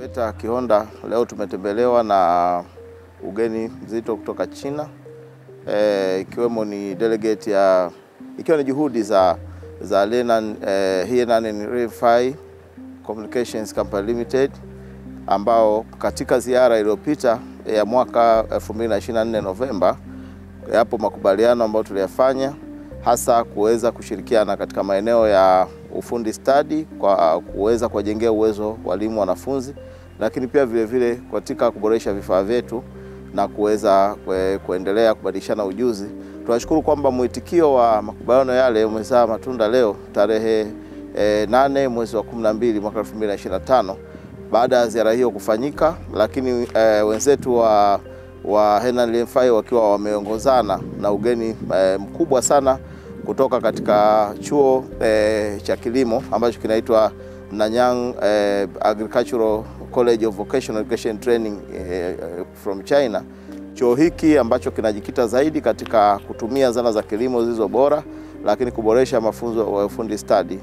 VETA Kihonda leo tumetembelewa na ugeni mzito kutoka China, ikiwemo ni delegate ikiwa ni juhudi za Henan Rifai Communications Company Limited, ambao katika ziara iliyopita ya mwaka 2024 Novemba, yapo makubaliano ambayo tuliyafanya hasa kuweza kushirikiana katika maeneo ya ufundi stadi kwa kuweza kuwajengea uwezo walimu wanafunzi, lakini pia vile vile katika kuboresha vifaa vyetu na kuweza kuendelea kubadilishana ujuzi. Tunashukuru kwamba mwitikio wa makubaliano yale umezaa matunda leo tarehe 8 mwezi wa 12 mwaka 2025 baada ya ziara hiyo kufanyika, lakini wenzetu wa Henan Rifai wakiwa wameongozana na ugeni mkubwa sana kutoka katika chuo cha kilimo ambacho kinaitwa Nanyang Agricultural College of Vocational Education Training from China. Chuo hiki ambacho kinajikita zaidi katika kutumia zana za kilimo zilizo bora, lakini kuboresha mafunzo ya ufundi stadi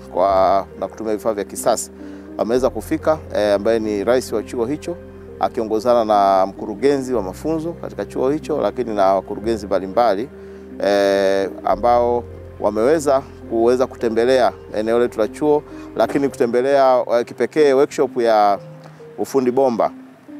na kutumia vifaa vya kisasa, ameweza kufika ambaye ni rais wa chuo hicho akiongozana na mkurugenzi wa mafunzo katika chuo hicho, lakini na wakurugenzi mbalimbali ambao wameweza kutembelea eneo letu la chuo, lakini kutembelea kipekee workshop ya ufundi bomba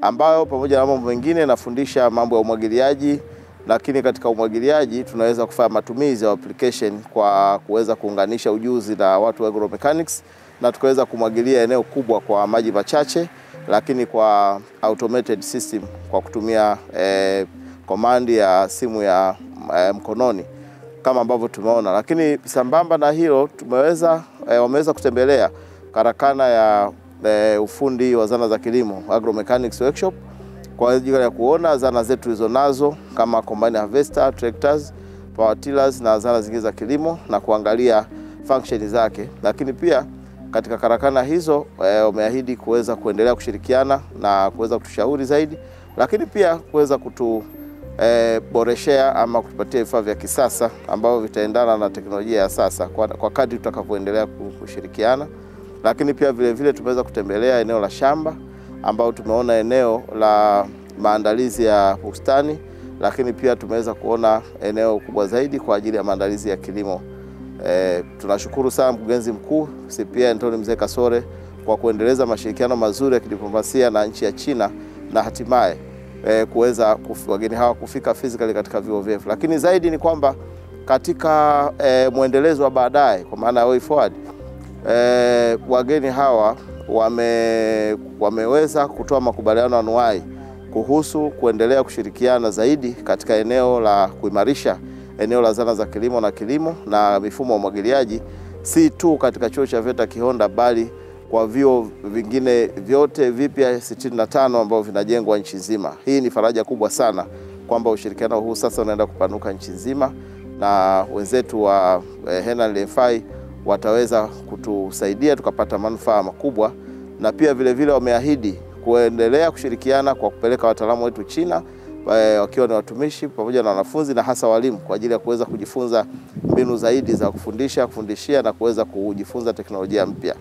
ambayo pamoja na mambo mengine nafundisha mambo ya umwagiliaji, lakini katika umwagiliaji tunaweza kufanya matumizi ya application kwa kuweza kuunganisha ujuzi na watu wa agromechanics na tukaweza kumwagilia eneo kubwa kwa maji machache, lakini kwa automated system kwa kutumia command ya simu ya mkononi kama ambavyo tumeona. Lakini sambamba na hilo wameweza kutembelea karakana ya ufundi wa zana za kilimo agromechanics workshop kwa ajili ya kuona zana zetu tulizonazo kama combine harvester, tractors, power tillers na zana zingine za kilimo na kuangalia function zake. Lakini pia katika karakana hizo wameahidi kuweza kuendelea kushirikiana na kuweza kutushauri zaidi, lakini pia kuweza kutuboreshea ama kutupatia vifaa vya kisasa ambavyo vitaendana na teknolojia ya sasa kwa kadri tutakapoendelea kushirikiana. Lakini pia vile vile tumeweza kutembelea eneo la shamba ambao tumeona eneo la maandalizi ya bustani, lakini pia tumeweza kuona eneo kubwa zaidi kwa ajili ya maandalizi ya kilimo. Tunashukuru sana mkurugenzi mkuu CPA Anthony Mzee Kasore kwa kuendeleza mashirikiano mazuri ya kidiplomasia na nchi ya China na hatimaye kuweza wageni hawa kufika physically katika vyuo vyetu. Lakini zaidi ni kwamba katika muendelezo wa baadaye kwa maana ya way forward, wageni hawa wameweza kutoa makubaliano anuai kuhusu kuendelea kushirikiana zaidi katika eneo la kuimarisha eneo la zana za kilimo na mifumo ya umwagiliaji, si tu katika chuo cha VETA Kihonda bali kwa vyuo vingine vyote vipya 65 ambao vinajengwa nchi nzima. Hii ni faraja kubwa sana kwamba ushirikiano huu sasa unaenda kupanuka nchi nzima na wenzetu wa Henan Rifai wataweza kutusaidia tukapata manufaa makubwa, na pia vile vile wameahidi kuendelea kushirikiana kwa kupeleka wataalamu wetu China wakiwa ni watumishi pamoja na wanafunzi na hasa walimu kwa ajili ya kuweza kujifunza mbinu zaidi za kufundishia na kuweza kujifunza teknolojia mpya.